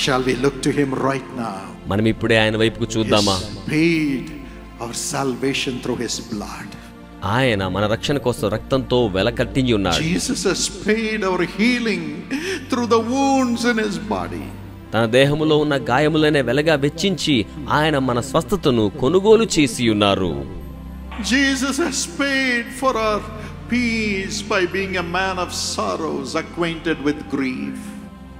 Shall we look to him right now? మనం ఇప్పుడే ఆయన వైపుకు చూద్దామా? Paid our salvation through his blood. ఆయన మన రక్షణ కోసం రక్తంతో వెల కట్టించి ఉన్నాడు. Jesus has paid our healing through the wounds in his body. తన దేహములో ఉన్న గాయములనే వెలగా వెచ్చించి ఆయన మన స్వస్థతను కొనుగోలు చేసి ఉన్నారు. Jesus has paid for our peace by being a man of sorrows, acquainted with grief.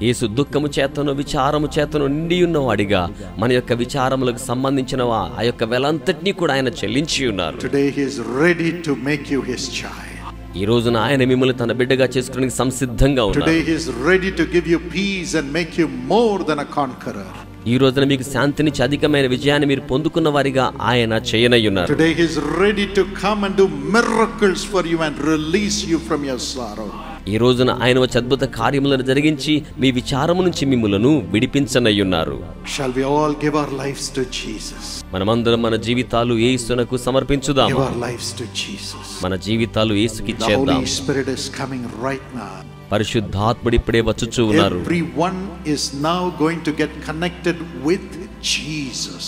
యేసు దుఃఖము చేతను విచారము చేతను నిండి ఉన్నవాడిగా మన యొక్క విచారములకు సంబంధించిన ఆ యొక్క వెలంతటినీ కూడా ఆయన చెల్లించి ఉన్నారు. Today he is ready to make you his child. ఈ రోజున ఆయన మిమ్మల్ని తన బిడ్డగా చేసుకోవడానికి సంసిద్ధంగా ఉన్నారు. Today he is ready to give you peace and make you more than a conqueror. ఈ రోజున మీకు శాంతినిచ్చి అధికమైన విజయాన్ని మీరు పొందుకున్న వారిగా ఆయన చేయనయ్యున్నారు. Today he is ready to come and do miracles for you and release you from your sorrow. ఈ రోజున ఆయన వచ్చి అద్భుత కార్యములను జరిగించి మీ విచారము నుంచి మిమ్ములను విడిపించనయ్యున్నారు. Shall we all give our lives to Jesus? మనమందరం మన జీవితాలు యేసునకు సమర్పించుదాం. Give our lives to Jesus. మన జీవితాలు యేసుకి The చేద్దాం. Holy Spirit is coming right now. పరిశుద్ధాత్ముడు ఇప్పుడే వచ్చుచూ ఉన్నారు. Everyone is now going to get connected with Jesus.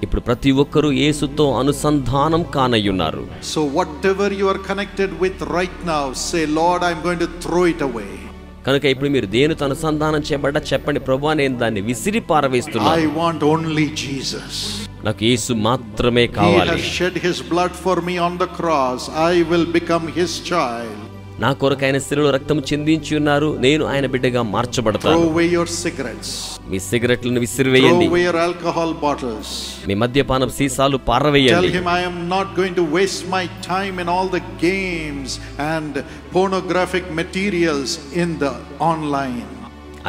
ఇప్పుడు ప్రతి ఒక్కరూ యేసుతో అనుసంధానం కానయ్యున్నారు. So whatever you are connected with right now, say, Lord, I'm going to throw it away. కనుక ఇప్పుడు మీరు దేనితో అనుసంధానం చేయబడ్డా చెప్పండి, ప్రభువా నేను దాన్ని విసిరి పారవేస్తున్నాను. I want only Jesus. నాకు యేసు మాత్రమే కావాలి. He has shed his blood for me on the cross. I will become his child. నా కొరకు ఆయన శిలువలో రక్తము చిందించి ఉన్నారు, నేను ఆయన బిడ్డగా మార్చబడతాను. Throw away your cigarettes. Me సిగరెట్లను విసిరివేయండి. Throw away your alcohol bottles. మీ మద్యపాన సీసాలు పారవేయండి. Tell him, I am not going to waste my time in all the games and pornographic materials in the online.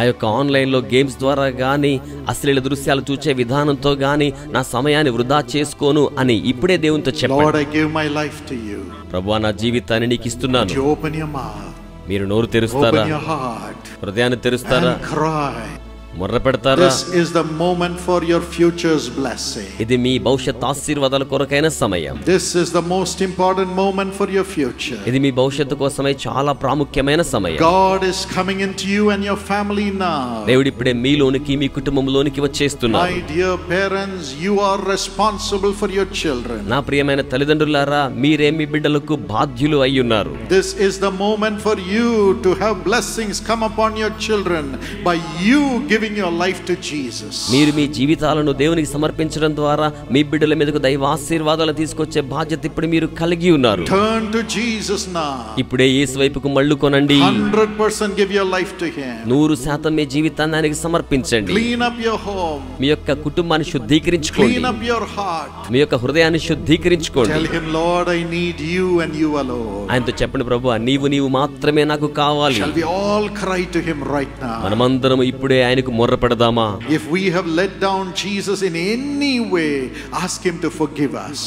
ఆ యొక్క ఆన్లైన్లో గేమ్స్ ద్వారా కానీ అశ్లీల దృశ్యాలు చూచే విధానంతో కానీ నా సమయాన్ని వృధా చేసుకోను అని ఇప్పుడే దేవునితో చెప్పండి. Lord, I give my life to you. ప్రభువా నా జీవితాన్ని నీకు ఇస్తున్నాను. You open your mouth. మీరు నోరు తెరుస్తారా? Open your heart. హృదయాన్ని తెరుస్తారా? And cry. మొర్ర పెడతారా? This is the moment for your future's blessing. ఇది మీ భవిష్యత్ ఆశీర్వాదాల కొరకైన సమయం. This is the most important moment for your future. ఇది మీ భవిష్యత్తు కోసమై చాలా ప్రాముఖ్యమైన సమయం. God is coming into you and your family now. దేవుడు ఇప్పుడే మీలోనికి మీ కుటుంబంలోనికి వచ్చేస్తున్నారు. My dear parents, you are responsible for your children. నా ప్రియమైన తల్లిదండ్రులారా, మీరే మీ బిడ్డలకు బాధ్యులు అయి ఉన్నారు. This is the moment for you to have blessings come upon your children by you giving your life to Jesus. మీరు మీ జీవితాలను దేవునికి సమర్పించడం ద్వారా మీ బిడ్డల మీదకు దైవ ఆశీర్వాదాలు తీసుకొచ్చే బాధ్యత ఇప్పుడు మీరు కలిగి ఉన్నారు. Turn to Jesus now. ఇప్పుడే యేసు వైపుకు మళ్ళుకొనండి. 100% give your life to him. 100% మీ జీవితాన్ని ఆయనకి సమర్పించండి. Clean up your home. మీ యొక్క కుటుంబాన్ని శుద్ధీకరించుకోండి. Clean up your heart. మీ యొక్క హృదయాన్ని శుద్ధీకరించుకోండి. Tell him, Lord, I need you and you alone. ఆయనతో చెప్పండి, ప్రభువా నీవు మాత్రమే నాకు కావాలి. Shall we all cry to him right now? మనమందరం ఇప్పుడే ఆయనకు మొర్ర పెడదామా? If we have let down Jesus in any way, ask him to forgive us.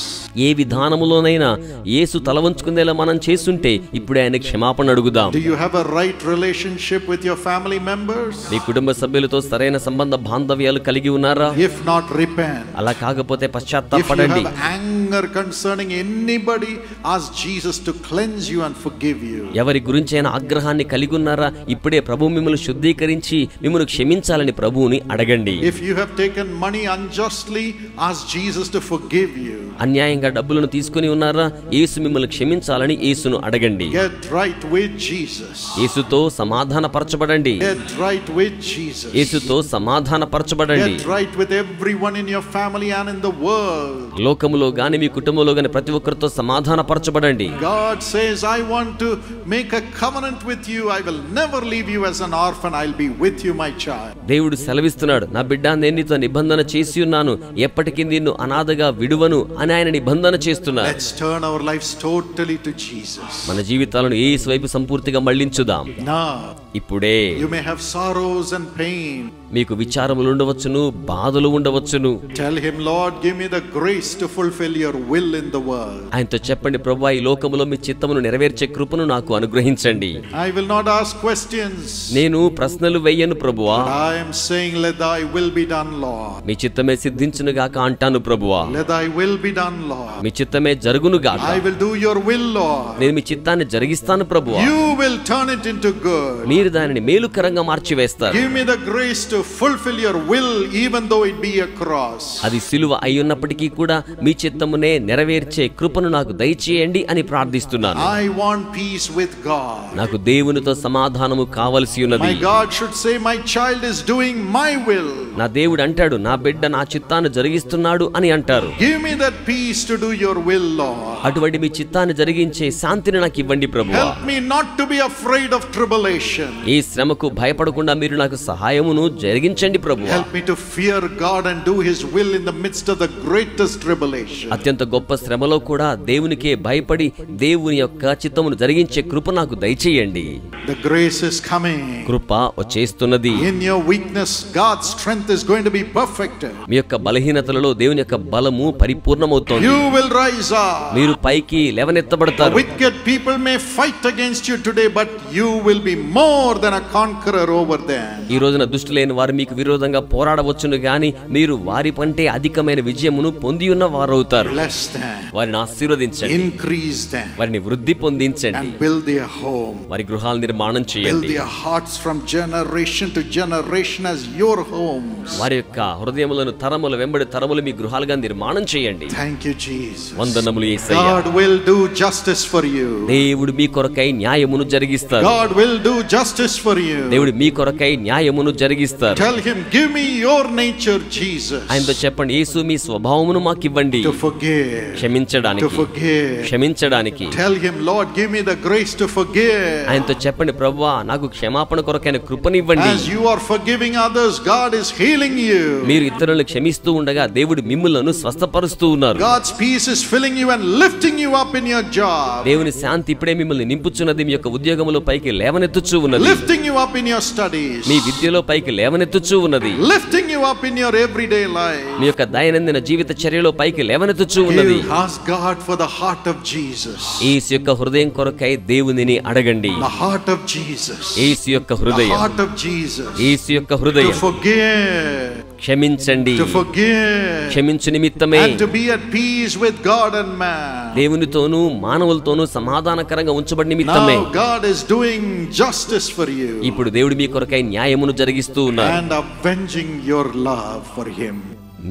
ఏ విధానములోనైనా యేసు తల వంచుకునేలా మనం చేస్తుంటే ఇప్పుడే ఆయన క్షమాపణ అడుగుదాం. Do you have a right relationship with your family members? మీ కుటుంబ సభ్యులతో సరైన సంబంధ బాంధవ్యాలు కలిగి ఉన్నారా? If not, repent. అలా కాకపోతే If you పశ్చాత్తాపపడండి. have anger concerning anybody, ask Jesus to cleanse you and forgive you. ఎవరి గురించి అయినా ఆగ్రహాన్ని కలిగి ఉన్నారా? ఇప్పుడే ప్రభు మిమ్మల్ని శుద్ధీకరించి మిమ్మల్ని క్షమించాలని ప్రభువుని అడగండి. If you have taken money unjustly, ask Jesus to forgive you. అన్యాయంగా డబ్బులను తీసుకుని ఉన్నారా? యేసు మిమ్మల్ని క్షమించాలని యేసును అడగండి. Get right with Jesus. యేసుతో సమాధానపరచబడండి. Get right with Jesus. యేసుతో సమాధానపరచబడండి. Get right with everyone in your family and in the world. లోకములో గాని మీ కుటుంబంలో గాని ప్రతి ఒక్కరితో సమాధానపరచబడండి. God says, I want to make a covenant with you. I will never leave you as an orphan. I'll be with you, my child. దేవుడు సెలవిస్తున్నాడు, నా బిడ్డ నేను నీతో నిబంధన చేసి ఉన్నాను, ఎప్పటికీ నిన్ను అనాథగా విడువను అని ఆయన నిబంధన చేస్తున్నారు. Let's turn our lives totally to Jesus. మన జీవితాలను యేసు వైపు సంపూర్తిగా మళ్లించుదాం. Now, ఇప్పుడే you may have sorrows and pain. మీకు విచారములు ఉండవచ్చును, బాధలు ఉండవచ్చును. Tell him, Lord, give me the grace to fulfill your will in the world. ఆయనతో చెప్పండి, ప్రభువా ఈ లోకములో మీ చిత్తమును నెరవేర్చే కృపను నాకు అనుగ్రహించండి. I will not ask questions. నేను ప్రశ్నలు వేయను ప్రభువా. I am saying, let thy will be done, Lord. మీ చిత్తమే సిద్ధించును గాక అంటాను ప్రభువా. Let thy will be done, Lord. మీ చిత్తమే జరుగును గాక. I will do your will, Lord. నేను మీ చిత్తాన్ని జరిగిస్తాను ప్రభువా. You will turn it into good. మీరు మీరు దానిని మేలుకరంగా మార్చివేస్తారు. Give me the grace to fulfill your will even though it be a cross. అది సిలువ అయ్యున్నప్పటికీ కూడా మీ చిత్తమునే నెరవేర్చే కృపను నాకు దయచేయండి అని ప్రార్థిస్తున్నాను. I want peace with God. నాకు దేవునితో సమాధానము కావలసి ఉన్నది. My God should say my child is doing my will. నా దేవుడు అంటాడు నా బిడ్డ నా చిత్తాన్ని జరిగిస్తున్నాడు అని అంటారు. Give me that peace to do your will, Lord. అటువంటి మీ చిత్తాన్ని జరిగించే శాంతిని నాకు ఇవ్వండి ప్రభువా. Help me not to be afraid of tribulation. ఈ శ్రమకు భయపడకుండా మీరు నాకు సహాయమును జరిగించండి ప్రభువా. Help me to fear God and do his will in the midst of the greatest tribulation. అత్యంత గొప్ప శ్రమలో కూడా దేవునికే భయపడి దేవుని యొక్క చిత్తమును జరిగించే కృప నాకు దయచేయండి. The grace is coming. Krupa వచ్చేస్తున్నది. In your weakness God's strength is going to be perfected. మీ యొక్క బలహీనతలలో దేవుని యొక్క బలము పరిపూర్ణమవుతోంది. You will rise up. మీరు పైకి లేవనెత్తబడతారు. Wicked people may fight against you today, but you will be more than a conqueror over them. ఈ రోజున దుష్టులైన వారు మీకు విరోధంగా పోరాడవచ్చును గాని మీరు వారి కంటే అధికమైన విజయమును పొంది ఉన్న వారవుతారు. Bless them. వారిని ఆశీర్వదించండి. Increase them. వారిని వృద్ధి పొందించండి. And build their home. వారి గృహాల నిర్మాణం చేయండి. Build their hearts from generation to generation as your homes. వారి యొక్క హృదయములను తరముల వెంబడి తరములు మీ గృహాలుగా నిర్మాణం చేయండి. Thank you, Jesus. వందనములు యేసయ్యా. God will do justice for you. దేవుడు మీ కొరకై న్యాయమును జరిగిస్తారు. God will do justice for you. దేవుడు మీ కొరకై న్యాయమును జరిగిస్తారు. Tell him, give me your nature, Jesus. ఆయనతో చెప్పండి, యేసు మీ స్వభావమును మాకు ఇవ్వండి. To forgive. క్షమించడానికి. To forgive. క్షమించడానికి. Tell him, Lord, give me the grace to forgive. ఆయనతో చెప్పండి, ప్రభువా నాకు క్షమాపణ కొరకైన కృపనివ్వండి. As you are forgiving others, God is healing you. మీరు ఇతరులను క్షమిస్తూ ఉండగా దేవుడు మిమ్ములను స్వస్థపరుస్తూ ఉన్నారు. God's peace is filling you and lifting you up in your job. దేవుని శాంతి ఇప్పుడే మిమ్మల్ని నింపుచున్నది. మీ యొక్క ఉద్యోగములో పైకి లేవనెత్తుచూ ఉన్నది. Lifting you up in your studies. మీ విద్యలో పైకి లేవనెత్తుచూ ఉన్నది. Lifting you up in your everyday life. మీ యొక్క దైనందిన జీవిత చర్యలో పైకి లేవనెత్తుచూ ఉన్నది. Ask God for the heart of Jesus. యేసు యొక్క హృదయం కొరకై దేవునిని అడగండి. The heart of Jesus. యేసు యొక్క హృదయం. The heart of Jesus. యేసు యొక్క హృదయం. To forgive. క్షమించండి. To forgive. క్షమించు నిమిత్తమే. And to be at peace with God and man. దేవునితోనూ మానవులతోనూ సమాధానకరంగా ఉంచబడి నిమిత్తమే. Now God is doing justice for you. ఇప్పుడు దేవుడు మీ కొరకై న్యాయమును జరిగిస్తూ ఉన్నారు. And avenging your love for him.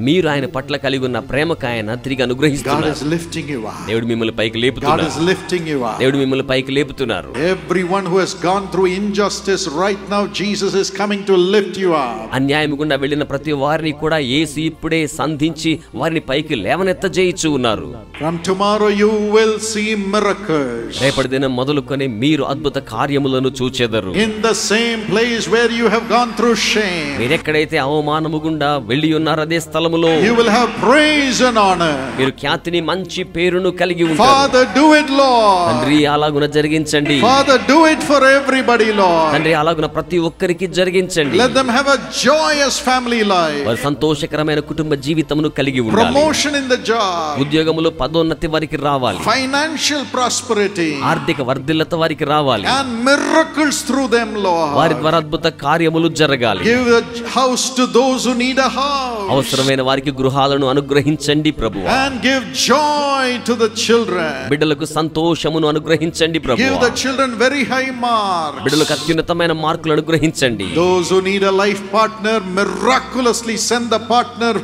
మీరు ఆయన పట్ల కలిగి ఉన్న ప్రేమకు ఆయన తిరిగి అనుగ్రహిస్తున్నారు. God is lifting you up. దేవుడు మిమ్మల్ని పైకి God లేపుతున్నారు. is lifting you up. దేవుడు మిమ్మల్ని పైకి లేపుతున్నారు. Everyone who has gone through injustice right now, Jesus is coming to lift you up. అన్యాయం గుండా వెళ్ళిన ప్రతి వారిని కూడా యేసు ఇప్పుడే సంధించి వారిని పైకి లేవనెత్తజేయిచూ ఉన్నారు. From tomorrow you will see miracles. రేపటి దినం మొదలుకొని మీరు అద్భుత కార్యములను చూచెదరు. In the same place where you have gone through shame. మీరెక్కడైతే అవమానము గుండా వెళ్ళి ఉన్నారో అదే స్థలములో You will have praise and honor. మీరు ఖ్యాతిని మంచి పేరును కలిగి ఉంటారు. Father, do it, Lord. తండ్రి అలాగున జరిగించండి. Father, do it for everybody, Lord. తండ్రి అలాగున ప్రతి ఒక్కరికి జరిగించండి. Let them have a joyous family life. వారి సంతోషకరమైన కుటుంబ జీవితమును కలిగి ఉండాలి. Promotion in the job. ఉద్యోగములో పదోన్నతి వారికి రావాలి. Financial prosperity. ఆర్థిక వర్ధిల్లత వారికి రావాలి. And miracles through them, Lord. వారి ద్వారా అద్భుత కార్యములు జరగాలి. Give a house to those who need a house. అవసరమైన వారికి గృహాలను అనుగ్రహించండి ప్రభువా. And give joy to the children. బిడ్డలకు సంతోషమును అనుగ్రహించండి Give ప్రభువా. the children very high marks. బిడ్డలకు అత్యున్నతమైన మార్కులు అనుగ్రహించండి. Those who need a life partner, miraculously send the partner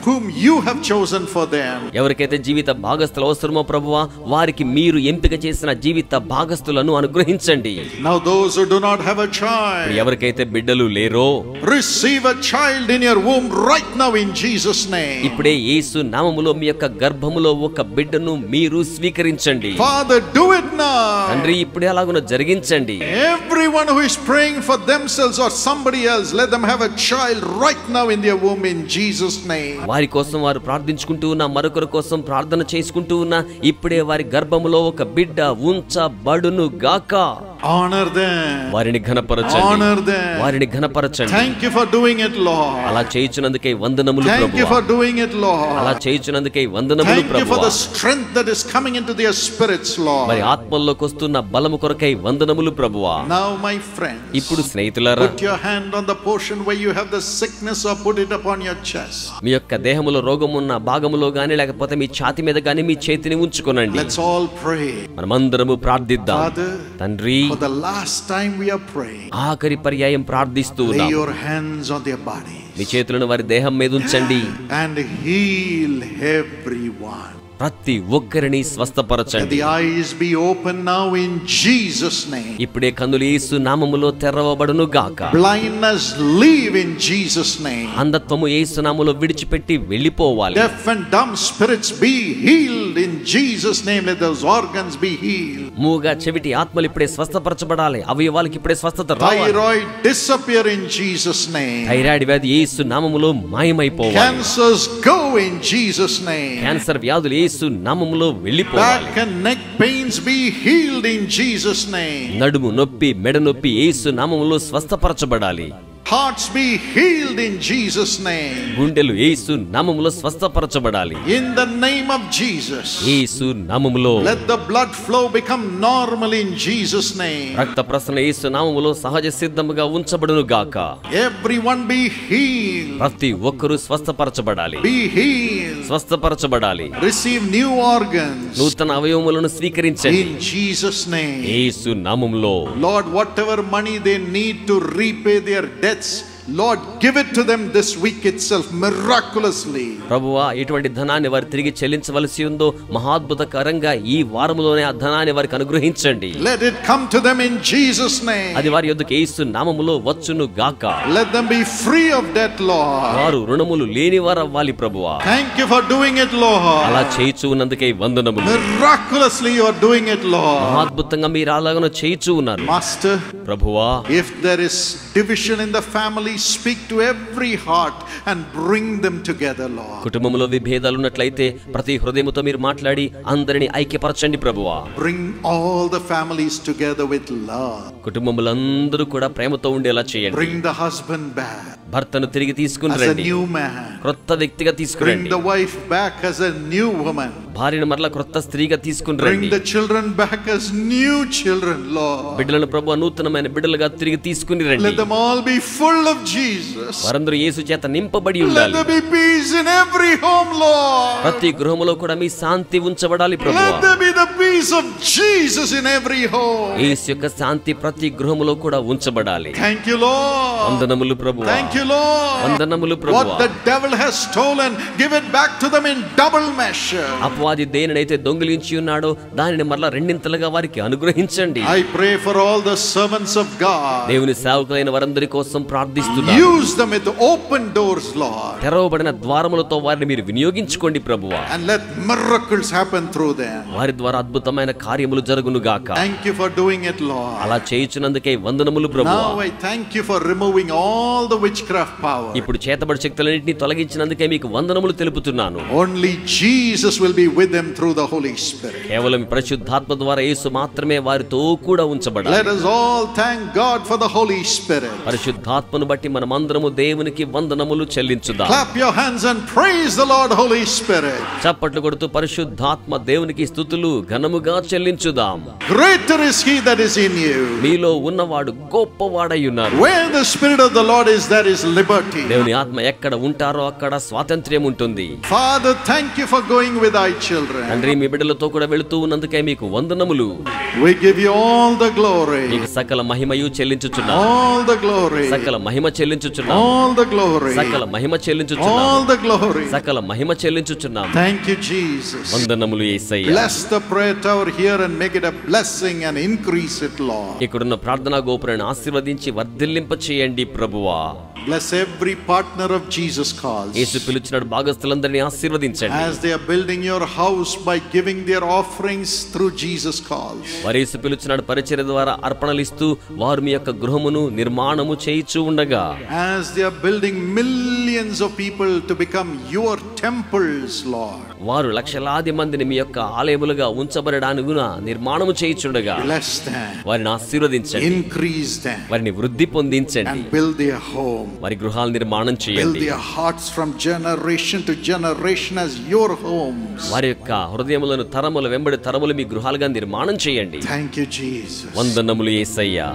whom you have chosen for them. ఎవరికైతే జీవిత భాగస్థులు అవసరమో ప్రభువా వారికి మీరు ఎంపిక చేసిన జీవిత భాగస్థులను అనుగ్రహించండి. Now those who do not have a child, ఎవరికైతే బిడ్డలు లేరో receive a child in your womb right now in Jesus name. ఇప్పుడే యేసు నామములో మీ యొక్క గర్భములో ఒక బిడ్డను మీరు స్వీకరించండి. Father, do it now. తండ్రి ఇప్పుడే అలాగున జరిగించండి. Everyone who is praying for themselves or somebody else, let them have a child right now in their womb in Jesus name. వారి కోసం వారు ప్రార్థించుకుంటూ ఉన్న మరొకరి కోసం ప్రార్థన చేసుకుంటూ ఉన్న ఇప్పుడే వారి గర్భములో ఒక బిడ్డ ఉంచబడును గాక. Honor them. వారిని ఘనపరచండి. Honor them. వారిని ఘనపరచండి. Thank you for doing it, Lord. అలా చేయుచున్నందుకై వందనములు Thank you ప్రభువా. for doing it, Lord. అలా చేయుచున్నందుకై వందనములు Thank you for ప్రభువా. the strength that is coming into their spirits, Lord. మరి ఆత్మల్లోకి వస్తున్న బలము కొరకై వందనములు ప్రభువా. Now, my friends, ఇప్పుడు స్నేహితులారా put your hand on the portion where you have the sickness or put it upon your chest. మీ యొక్క యొక్క దేహములో రోగమున్న భాగములో గాని లేకపోతే మీ ఛాతి మీద గాని మీ చేతిని ఉంచుకోనండి. Let's all pray. మనమందరము ప్రార్థిద్దాం. Father, తండ్రి, for the last time we are praying, ఆఖరి పర్యాయం ప్రార్థిస్తూ lay ఉన్నాం. your hands on their bodies మీ చేతులను వారి దేహం మీద ఉంచండి. and heal everyone. ప్రతి ఒక్కరిని స్వస్థపరచండి. Let the eyes be open now in Jesus' name. ఇప్పుడే కన్నులు యేసు నామములో తెరవబడును గాక. Blindness leave in Jesus' name. అంధత్వము యేసు నామములో విడిచిపెట్టి వెళ్ళిపోవాలి. Deaf and dumb spirits be healed in Jesus' name. Let those organs be healed. మూగా చెవిటి ఆత్మలు ఇప్పుడే స్వస్థపరచబడాలి. అవయవాలకు ఇప్పుడే స్వస్థత రావాలి. Thyroid disappear in Jesus' name. Thyroid వ్యాధి యేసు నామములో మాయమైపోవాలి. Cancers go in Jesus' name. Cancer వ్యాధులు యేసు నామములో వెళ్ళిపోవాలి. Back and neck pains be healed in Jesus' name. నడుము నొప్పి, మెడ నొప్పి యేసు నామములో స్వస్థపరచబడాలి. Hearts be healed in Jesus' name. గుండెలు యేసు నామములో స్వస్థపరచబడాలి. In the name of Jesus. యేసు నామములో Let the blood flow become normal in Jesus' name. రక్త ప్రసరణ యేసు నామములో సహజ సిద్ధముగా ఉంచబడును గాక. Everyone be healed. ప్రతి ఒక్కరూ స్వస్థపరచబడాలి. Be healed. స్వస్థపరచబడాలి. Receive new organs. నూతన అవయవములను స్వీకరించండి. In Jesus' name. యేసు నామములో Lord, whatever money they need to repay their debts, Lord, give it to them this week itself miraculously. ప్రభువా, ఎటువంటి ధనాన్ని వారు తిరిగి చెల్లించవలసి ఉందో మహాద్భుతకరంగా ఈ వారములోనే ఆ ధనాన్ని వారికి అనుగ్రహించండి. Let it come to them in Jesus' name. అది వారి యొద్దకు యేసు నామములో వచ్చును గాక. Let them be free of debt, Lord. వారు రుణములు లేని వారు అవ్వాలి ప్రభువా. Thank you for doing it, Lord. అలా చేయిచు ఉన్నందుకే వందనములు. Miraculously you are doing it, Lord. మహాద్భుతంగా మీరు అలాగనో చేయిచు ఉన్నారు Master. ప్రభువా. If there is division in the family, speak to every heart and bring them together, Lord. కుటుంబంలో విభేదాలు ఉన్నట్లయితే ప్రతి హృదయముతో మీరు మాట్లాడి అందరిని ఐక్యపరచండి ప్రభువా. Bring all the families together with love. కుటుంబములందరూ కూడా ప్రేమతో ఉండేలా చేయండి. Bring the husband back భర్తను తిరిగి తీసుకుని as a రండి. new man. క్రొత్త వ్యక్తిగా Bring తీసుకురండి. the wife back as a new woman. భార్యను మరలా క్రొత్త స్త్రీగా తీసుకుని Bring రండి. the children back as new children, Lord. బిడ్డలను ప్రభువా నూతనమైన బిడ్డలుగా తిరిగి తీసుకుని రండి. Let them all be full of Jesus. వారందరూ యేసు చేత నింపబడి Let ఉండాలి. there be peace in every home, Lord. ప్రతి గృహములో కూడా మీ శాంతి ఉంచబడాలి ప్రభువా. Let there be the peace of Jesus in every home. యేసు యొక్క శాంతి ప్రతి గృహములో కూడా ఉంచబడాలి. Thank you, Lord. వందనములు ప్రభువా. Thank you, Lord. వందనములు What ప్రభువా. the devil has stolen, give it back to them in double measure. అపవాది దేనినైతే దొంగిలించి ఉన్నాడో దానిని మరలా రెండింతలుగా వారికి అనుగ్రహించండి. I pray for all the servants of God. దేవుని సేవకులైన వారందరి కోసం ప్రార్థిస్తున్నాను. Use them with open doors, Lord. తెరవబడిన ద్వారములతో వారిని మీరు వినియోగించుకోండి ప్రభువా. And let miracles happen through them. వారి ద్వారా అద్భుతమైన కార్యములు జరుగును గాక. Thank you for doing it, Lord. అలా చేయుచున్నందుకే వందనములు ప్రభువా. Now I thank you for removing all the witchcraft power. ఇప్పుడు చేతబడి శక్తులన్నింటినీ తొలగించినందుకే మీకు వందనములు తెలుపుతున్నాను. Only Jesus will be with them through the Holy Spirit. కేవలం పరిశుద్ధాత్మ ద్వారా యేసు మాత్రమే వారితో కూడా ఉంచబడాలి. Let us all thank God for the Holy Spirit. పరిశుద్ధాత్మను బట్టి మనమందరము దేవునికి వందనములు చెల్లించుదాం. Clap your hands and praise the Lord, Holy Spirit. చప్పట్లు కొడుతూ పరిశుద్ధాత్మ దేవునికి స్తుతులు ఘనముగా చెల్లించుదాం. Greater is He that is in you. మీలో ఉన్నవాడు గొప్పవాడై ఉన్నారు. Where the Spirit of the Lord is, there is liberty. దేవుని ఆత్మ ఎక్కడ ఉంటారో అక్కడ స్వాతంత్ర్యం ఉంటుంది. Father, thank you for going with thy children. తండ్రి, మీ బిడ్డలతో కూడా వెళుతూ ఉన్నందుకే మీకు వందనములు. We give you all the glory. మీకు సకల మహిమయు చెల్లించుచున్నాం. All the glory. సకల మహిమ చెల్లించుచున్నాం. All the glory. సకల మహిమ చెల్లించుచున్నాం. All the glory. సకల మహిమ చెల్లించుచున్నాం. Thank you, Jesus. వందనములు యేసయ్యా. Bless the prayer tower here and make it a blessing and increase it, Lord. ఇక్కడున్న ప్రార్థనా గోపురాన్ని ఆశీర్వదించి వర్ధిల్లింప చేయండి ప్రభువా. Bless every partner of Jesus calls. యేసు పిలుచున్నాడు భాగస్థులందరినీ ఆశీర్వదించండి. As they are building your house by giving their offerings through Jesus calls. వారు యేసు పిలుచున్నాడు పరిచర్య ద్వారా అర్పణలు ఇస్తూ వారు మీ యొక్క గృహమును నిర్మాణము చేయిచూ ఉండగా, As they are building millions of people to become your temples, Lord. వారు లక్షలాది మందిని మీ యొక్క ఆలయములుగా ఉంచబడడానికి నిర్మాణము చేయిచుండగా Bless them. వారిని ఆశీర్వదించండి. Increase them. వారిని వృద్ధి పొందించండి. And build their home. వారి గృహాల నిర్మాణం Build చేయండి. their hearts from generation to generation as your homes. వారి యొక్క హృదయములను తరముల వెంబడి తరములు మీ గృహాలుగా నిర్మాణం చేయండి. Thank you, Jesus. వందనములు యేసయ్యా.